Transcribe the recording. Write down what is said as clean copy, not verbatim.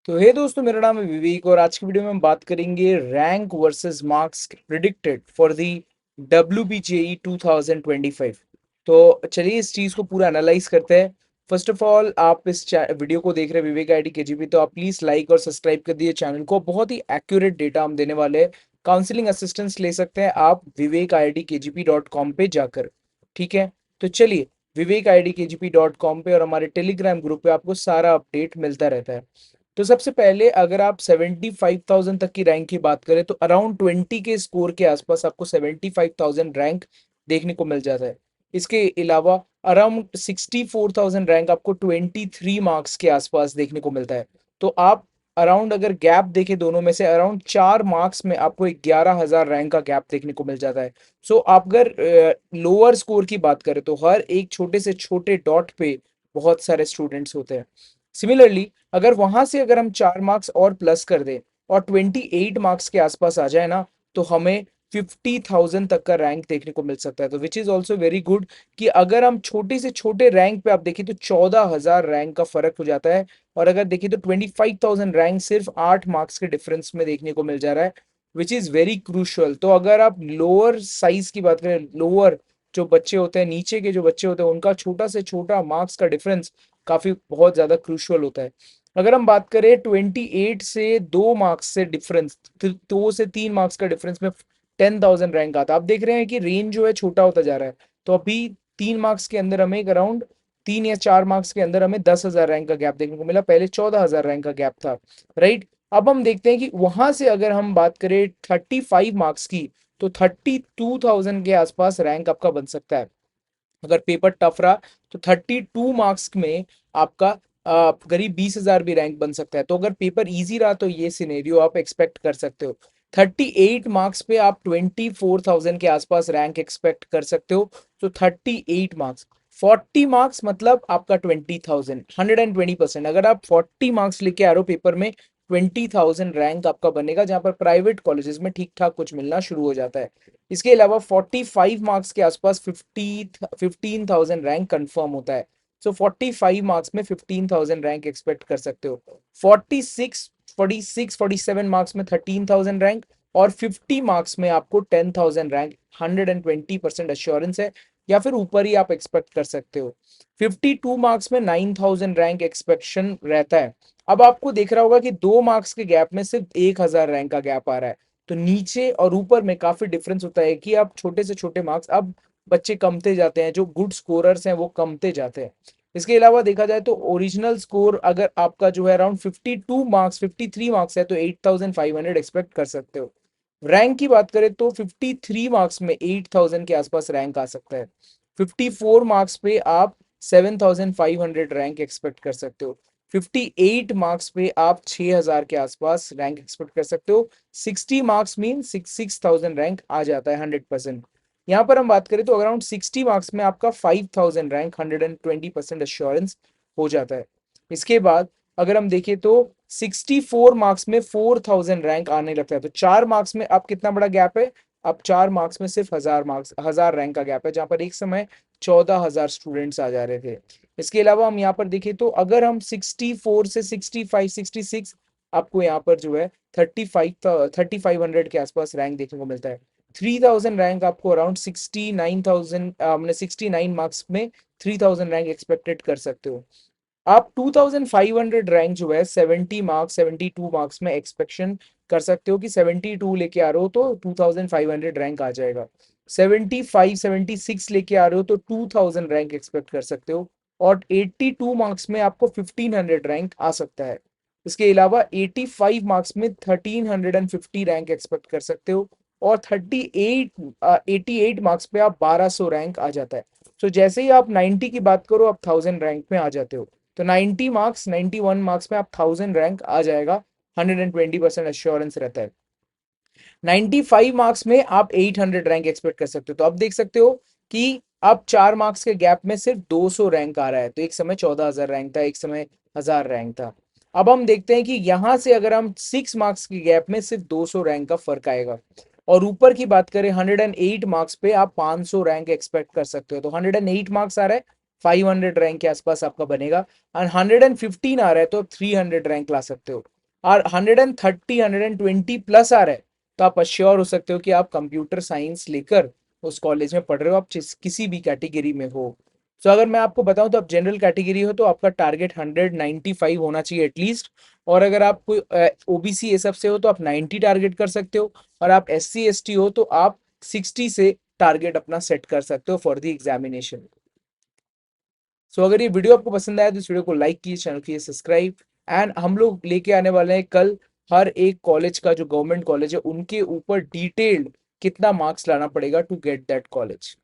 तो हे दोस्तों, मेरा नाम है विवेक और आज की वीडियो में हम बात करेंगे rank versus marks predicted for the WBJE 2025। तो चलिए इस चीज़ को पूरा एनालाइज करते हैं। फर्स्ट ऑफ ऑल, आप इस वीडियो को देख रहे हैं विवेक आईडी केजीपी, तो आप प्लीज़ लाइक और सब्सक्राइब कर दिए चैनल को। बहुत ही एक्यूरेट डेटा हम देने वाले हैं। काउंसलिंग असिस्टेंस ले सकते हैं आप vivekidkgp.com पे जाकर। ठीक है, तो चलिए vivekidkgp.com पे और हमारे टेलीग्राम ग्रुप पे आपको सारा अपडेट मिलता रहता है। तो सबसे पहले अगर आप 75,000 तक की रैंक की बात करें तो अराउंड 20 के स्कोर के आसपास आपको 75,000 रैंक देखने को मिल जाता है। इसके अलावा अराउंड 64,000 रैंक आपको 23 मार्क्स के आसपास देखने को मिलता है। तो आप अराउंड अगर गैप देखें दोनों में से अराउंड 4 मार्क्स में आपको 11,000 रैंक का गैप देखने को मिल जाता है। सो आप अगर लोअर स्कोर की बात करें तो हर एक छोटे से छोटे डॉट पे बहुत सारे स्टूडेंट्स होते हैं। सिमिलरली अगर वहां से अगर हम 4 मार्क्स और प्लस कर दें और 28 मार्क्स के आसपास आ जाए ना, तो हमें 50,000 तक का रैंक देखने को मिल सकता है। तो which is also very good कि अगर हम छोटे से छोटे रैंक पे आप देखिए तो 14,000 रैंक का फर्क हो जाता है। और अगर देखिए तो 25,000 रैंक सिर्फ 8 मार्क्स के डिफरेंस में देखने को मिल जा रहा है, विच इज वेरी क्रूशल। तो अगर आप लोअर साइज की बात करें, लोअर जो बच्चे होते हैं, नीचे के जो बच्चे होते हैं, उनका छोटा से छोटा मार्क्स का डिफरेंस काफी बहुत ज्यादा क्रूशियल होता है। अगर हम बात करें 28 से 2 मार्क्स से डिफरेंस, 2 से 3 मार्क्स का डिफरेंस में 10,000 रैंक आता है। आप देख रहे हैं कि रेंज जो है छोटा होता जा रहा है। तो अभी 3 मार्क्स के अंदर हमें एक अराउंड 3 या 4 मार्क्स के अंदर हमें 10,000 रैंक का गैप देखने को मिला, पहले 14,000 रैंक का गैप था। राइट, अब हम देखते हैं कि वहां से अगर हम बात करें 35 मार्क्स की, तो 32,000 के आसपास रैंक आपका बन सकता है। अगर पेपर टफ रहा तो 32 मार्क्स में आपका करीब 20,000 भी रैंक बन सकता है। तो अगर पेपर इजी रहा तो ये सिनेरियो आप एक्सपेक्ट कर सकते हो। 38 मार्क्स पे आप 24,000 के आसपास रैंक एक्सपेक्ट कर सकते हो। तो 38 मार्क्स, 40 मार्क्स मतलब आपका 20,000, 120%। अगर आप 40 मार्क्स लेके आ रहे हो पेपर में, 20,000 रैंक आपका बनेगा, जहां पर प्राइवेट कॉलेजेस में ठीक ठाक कुछ मिलना शुरू हो जाता है। इसके अलावा 45 मार्क्स के आसपास 15,000 रैंक कंफर्म होता है। सो 45 मार्क्स में 15,000 रैंक एक्सपेक्ट कर सकते हो। 47 मार्क्स में 13,000 रैंक, और 50 मार्क्स में आपको 10,000 रैंक 120% अश्योरेंस है, या फिर ऊपर ही आप एक्सपेक्ट कर सकते हो। 52 मार्क्स में 9,000 रैंक एक्सपेक्शन रहता है। अब आपको देख रहा होगा कि 2 मार्क्स के गैप में सिर्फ 1,000 रैंक का गैप आ रहा है। तो नीचे और ऊपर में काफी डिफरेंस होता है कि आप छोटे से छोटे मार्क्स, अब बच्चे कमते जाते हैं, जो गुड स्कोरर्स हैं वो कमते जाते हैं। इसके अलावा देखा जाए तो ओरिजिनल स्कोर अगर आपका जो है अराउंड 52 मार्क्स, 53 मार्क्स है, तो 8,500 एक्सपेक्ट कर सकते हो। रैंक की बात करें तो 53 मार्क्स में 8,000 के आसपास रैंक आ सकता है। 54 मार्क्स पे आप 7,500 रैंक एक्सपेक्ट कर सकते हो। 58 मार्क्स पे आप 6,000 के आसपास रैंक एक्सपेक्ट कर सकते हो। 60 मार्क्स मीन 6,000 रैंक आ जाता है 100%। यहाँ पर हम बात करें तो अराउंड 60 मार्क्स में आपका 5,000 रैंक 120% अश्योरेंस हो जाता है। इसके बाद अगर हम देखें तो 64 मार्क्स में 4,000 रैंक आने लगता है। तो 4 मार्क्स में अब कितना बड़ा गैप है, अब 4 मार्क्स में सिर्फ 1,000 मार्क्स, 1,000 रैंक का गैप है, जहां पर एक समय 14,000 स्टूडेंट्स आ जा रहे थे। इसके अलावा हम यहाँ पर देखें तो अगर हम 64 से 65, 66, आपको यहाँ पर जो है 3,500 के आसपास रैंक देखने को मिलता है। 3,000 रैंक आपको अराउंड 69,000, मैंने 69 मार्क्स में 3,000 रैंक एक्सपेक्टेड कर सकते हो। आप 2,500 रैंक जो है 70 मार्क्स, 72 मार्क्स में एक्सपेक्शन कर सकते हो कि 72 लेके आ रहे हो तो 2,500 रैंक आ जाएगा। 75, 76 लेके आ रहे हो तो 2,000 रैंक एक्सपेक्ट कर सकते हो। और 82 मार्क्स में आपको 1,500 रैंक आ सकता है। इसके अलावा 85 मार्क्स में 1,350 रैंक एक्सपेक्ट कर सकते हो। और 88 मार्क्स पे आप 1,200 रैंक आ जाता है। तो जैसे ही आप 90 की बात करो, आप 1,000 रैंक में आ जाते हो। तो 90 मार्क्स, 91 मार्क्स में आप 1,000 रैंक आ जाएगा, 120% अश्योरेंस रहता है। 95 मार्क्स में आप 800 रैंक एक्सपेक्ट कर सकते हो। तो अब देख सकते हो कि अब 4 मार्क्स के गैप में सिर्फ 200 रैंक आ रहा है। तो एक समय 14,000 रैंक था, एक समय 1,000 रैंक था। अब हम देखते हैं कि यहां से अगर हम 6 मार्क्स के गैप में सिर्फ 200 रैंक का फर्क आएगा, और ऊपर की बात करें 108 मार्क्स पे आप 500 रैंक एक्सपेक्ट कर सकते हो। तो 108 मार्क्स आ रहा है, 500 रैंक के आसपास आपका बनेगा। और 115 आ रहा है तो आप 300 रैंक ला सकते हो। और 130 120 प्लस आ रहा है तो आप अश्योर हो सकते हो कि आप कंप्यूटर साइंस लेकर उस कॉलेज में पढ़ रहे हो, आप किसी भी कैटेगरी में हो। तो अगर मैं आपको बताऊं तो आप जनरल कैटेगरी हो तो आपका टारगेट 195 होना चाहिए एटलीस्ट। और अगर आप कोई ओबीसी ये सब से हो तो आप 90 टारगेट कर सकते हो। और आप एससी एसटी हो तो आप 60 से टारगेट अपना सेट कर सकते हो फॉर द एग्जामिनेशन। सो अगर ये वीडियो आपको पसंद आया तो इस वीडियो को लाइक कीजिए, चैनल कीजिए सब्सक्राइब। एंड हम लोग लेके आने वाले हैं कल हर एक कॉलेज का, जो गवर्नमेंट कॉलेज है उनके ऊपर डिटेल्ड कितना मार्क्स लाना पड़ेगा टू गेट दैट कॉलेज।